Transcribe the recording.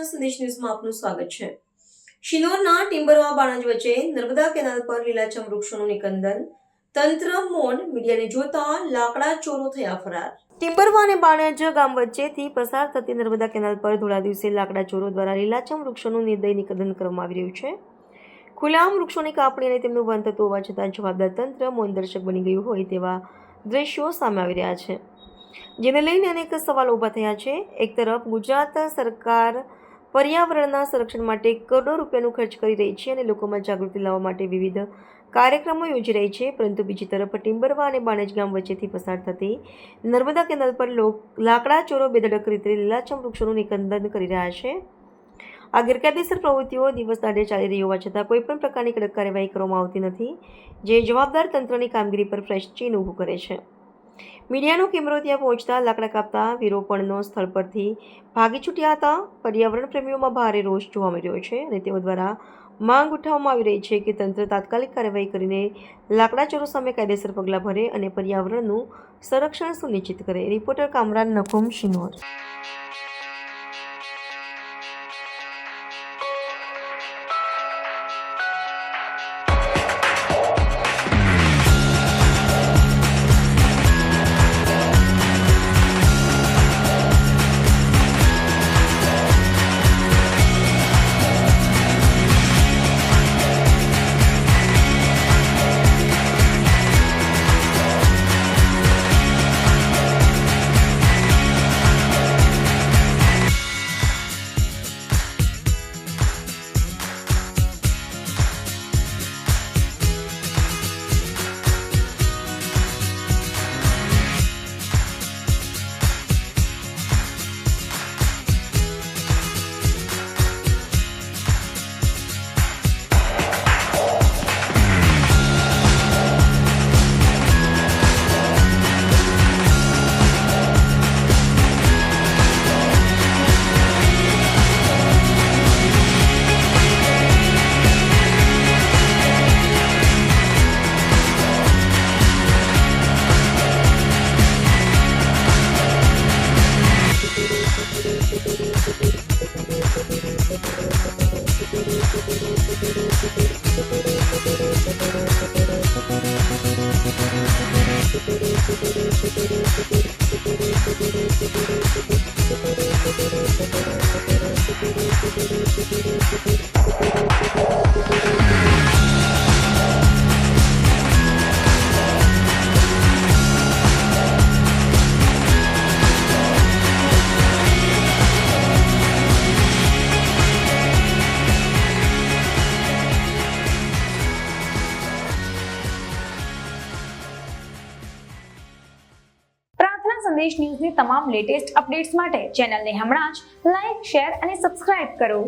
પ્રાર્થના સંદેશ ન્યૂઝમાં આપનું સ્વાગત છે। શિનોરના ટિમ્બરવા બાણજ વચ્ચે નર્મદા કેનાલ પર લીલાછમ વૃક્ષોનું નિકંદન, તંત્ર મૌન, મીડિયાને જોતા લાકડા ચોરો થયા ફરાર। ટિમ્બરવા અને બાણજ ગામ વચ્ચેથી પસાર થતી નર્મદા કેનાલ પર ધોળા દિવસે લાકડા ચોરો દ્વારા લીલાછમ વૃક્ષોનું નિર્દય નિકંદન કરવામાં આવી રહ્યું છે। ખુલ્લામ વૃક્ષોની કાપણી અને તેમનું વન થતું હોવા છતાં જવાબદાર તંત્ર મૌન દર્શક બની ગયું હોય તેવા દ્રશ્યો સામે આવી રહ્યા છે, જેને લઈને અનેક સવાલો ઊભા થયા છે। એક તરફ ગુજરાત સરકાર પર્યાવરણના સંરક્ષણ માટે કરોડો રૂપિયાનું ખર્ચ કરી રહી છે અને લોકોમાં જાગૃતિ લાવવા માટે વિવિધ કાર્યક્રમો યોજી રહી છે, પરંતુ બીજી તરફ ટિમ્બરવા અને બાણજ ગામ વચ્ચેથી પસાર થતી નર્મદા કેનાલ પર લાકડા ચોરો બેધડક રીતે લીલાછમ વૃક્ષોનું નિકંદન કરી રહ્યા છે। આ ગેરકાયદેસર પ્રવૃત્તિઓ દિવસ દાડે ચાલી રહી હોવા છતાં કોઈપણ પ્રકારની કડક કાર્યવાહી કરવામાં આવતી નથી, જે જવાબદાર તંત્રની કામગીરી પર ફ્રેશ ચીન ઊભું કરે છે। મીડિયાનો કેમેરો ત્યાં પહોંચતા લાકડા કાપતા વીરોપણનો સ્થળ પરથી ભાગી છૂટ્યા હતા। પર્યાવરણ પ્રેમીઓમાં ભારે રોષ જોવા મળી રહ્યો છે અને તેઓ દ્વારા માંગ ઉઠાવવામાં આવી રહી છે કે તંત્ર તાત્કાલિક કાર્યવાહી કરીને લાકડા ચોરો સામે કાયદેસર પગલાં ભરે અને પર્યાવરણનું સંરક્ષણ સુનિશ્ચિત કરે। રિપોર્ટર કામરાન નકુમ, શિનોર। સંદેશ ન્યૂઝની તમામ લેટેસ્ટ અપડેટ્સ માટે ચેનલને હમણાં જ લાઈક, શેર અને સબસ્ક્રાઇબ કરો।